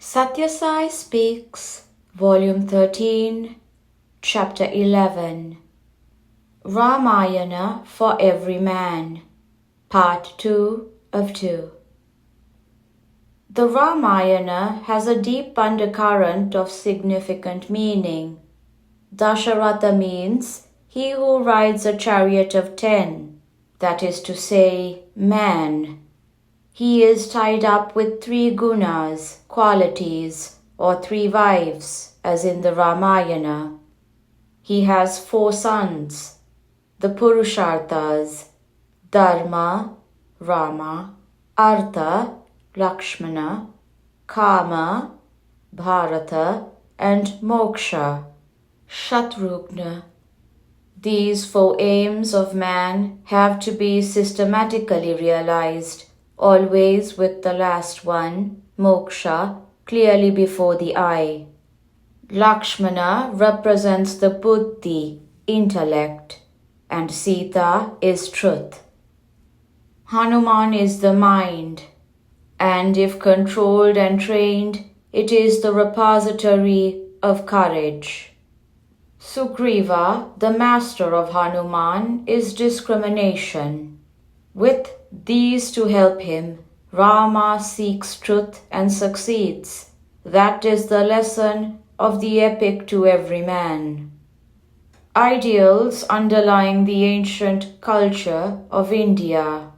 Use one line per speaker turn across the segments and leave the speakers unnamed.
Sathya Sai Speaks, Volume 13, Chapter 11. Ramayana for Everyman, Part 2 of 2. The Ramayana has a deep undercurrent of significant meaning. Dasharatha means he who rides a chariot of 10, that is to say, man. He is tied up with 3 gunas, qualities, or 3 wives, as in the Ramayana. He has 4 sons, the Purusharthas, Dharma, Rama, Artha, Lakshmana, Kama, Bharata, and Moksha, Shatrugna. These 4 aims of man have to be systematically realized, always with the last one, moksha, clearly before the eye. Lakshmana represents the buddhi, intellect, and Sita is truth. Hanuman is the mind, and if controlled and trained, it is the repository of courage. Sugriva, the master of Hanuman, is discrimination. With these to help him, Rama seeks truth and succeeds. That is the lesson of the epic to every man. Ideals underlying the ancient culture of India.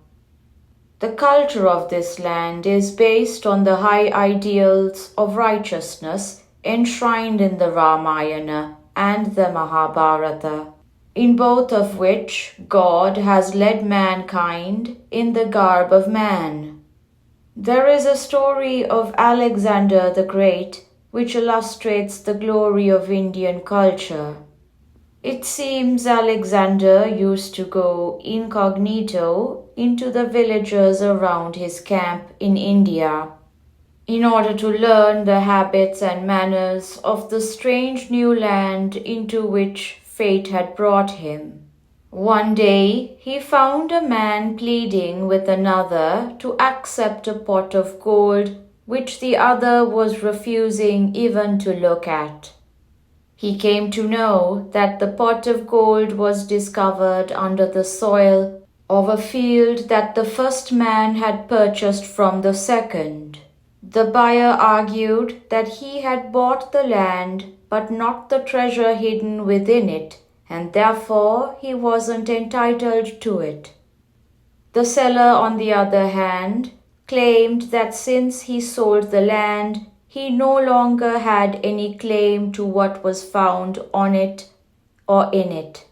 The culture of this land is based on the high ideals of righteousness enshrined in the Ramayana and the Mahabharata, in both of which God has led mankind in the garb of man. There is a story of Alexander the Great which illustrates the glory of Indian culture. It seems Alexander used to go incognito into the villages around his camp in India, in order to learn the habits and manners of the strange new land into which fate had brought him. One day he found a man pleading with another to accept a pot of gold which the other was refusing even to look at. He came to know that the pot of gold was discovered under the soil of a field that the first man had purchased from the second. The buyer argued that he had bought the land but not the treasure hidden within it, and therefore he wasn't entitled to it. The seller, on the other hand, claimed that since he sold the land, he no longer had any claim to what was found on it or in it.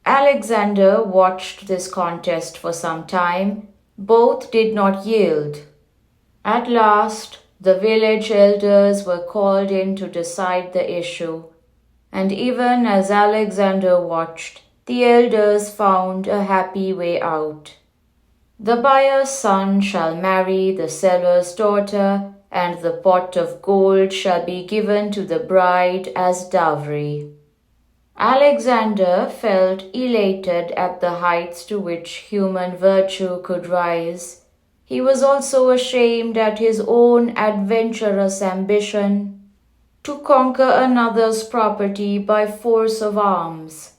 Alexander watched this contest for some time. Both did not yield. At last, the village elders were called in to decide the issue, and even as Alexander watched, the elders found a happy way out. The buyer's son shall marry the seller's daughter, and the pot of gold shall be given to the bride as dowry. Alexander felt elated at the heights to which human virtue could rise. He was also ashamed at his own adventurous ambition to conquer another's property by force of arms.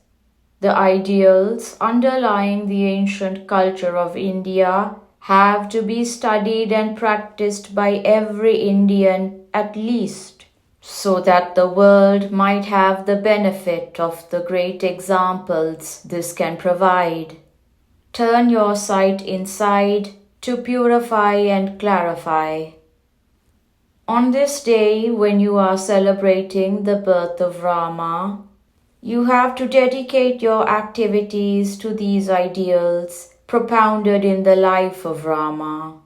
The ideals underlying the ancient culture of India have to be studied and practiced by every Indian at least, so that the world might have the benefit of the great examples this can provide. Turn your sight inside to purify and clarify. On this day, when you are celebrating the birth of Rama, you have to dedicate your activities to these ideals propounded in the life of Rama.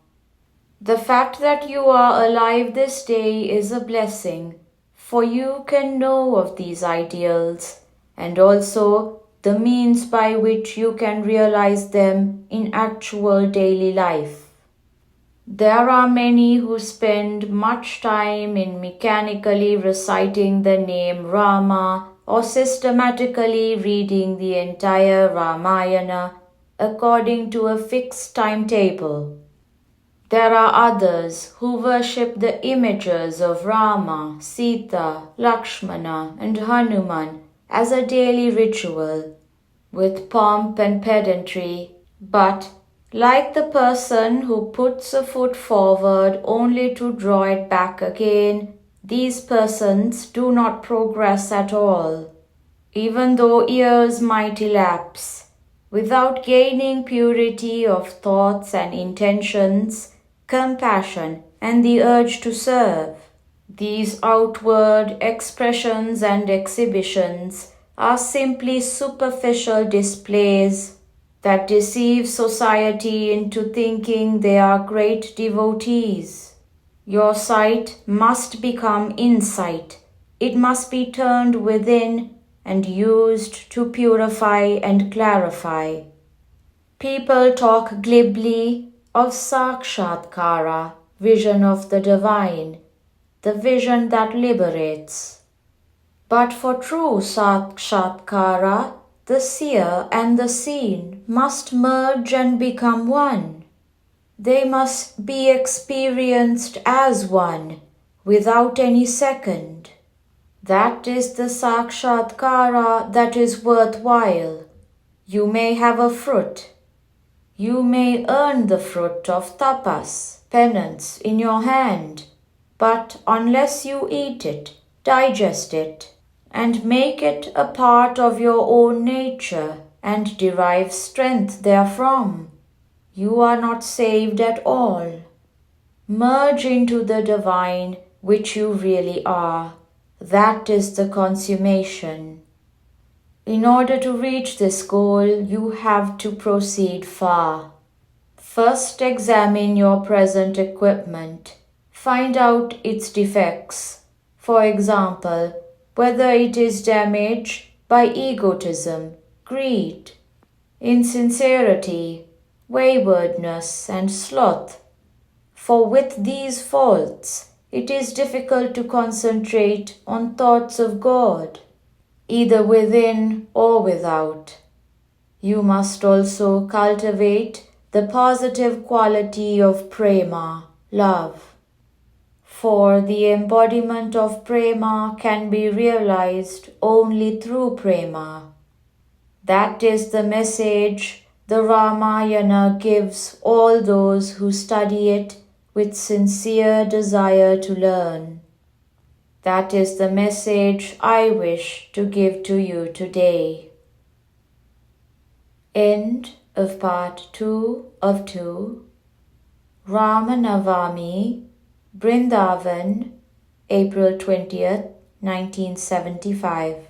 The fact that you are alive this day is a blessing, for you can know of these ideals and also the means by which you can realize them in actual daily life. There are many who spend much time in mechanically reciting the name Rama or systematically reading the entire Ramayana according to a fixed timetable. There are others who worship the images of Rama, Sita, Lakshmana, and Hanuman as a daily ritual, with pomp and pedantry, but like the person who puts a foot forward only to draw it back again, these persons do not progress at all. Even though years might elapse, without gaining purity of thoughts and intentions, compassion, and the urge to serve. These outward expressions and exhibitions are simply superficial displays that deceive society into thinking they are great devotees. Your sight must become insight. It must be turned within and used to purify and clarify. People talk glibly of Sakshatkara, vision of the divine, the vision that liberates. But for true Sakshatkara, the seer and the seen must merge and become one. They must be experienced as one, without any second. That is the Sakshatkara that is worthwhile. You may have a fruit. You may earn the fruit of tapas, penance, in your hand, but unless you eat it, digest it, and make it a part of your own nature and derive strength therefrom, you are not saved at all. Merge into the divine which you really are. That is the consummation. In order to reach this goal, you have to proceed far. First, examine your present equipment. Find out its defects. For example, whether it is damaged by egotism, greed, insincerity, waywardness, and sloth. For with these faults, it is difficult to concentrate on thoughts of God, either within or without. You must also cultivate the positive quality of prema, love. For the embodiment of prema can be realized only through prema. That is the message the Ramayana gives all those who study it with sincere desire to learn. That is the message I wish to give to you today. End of part 2 of 2. Ramanavami, Brindavan, April 20th, 1975.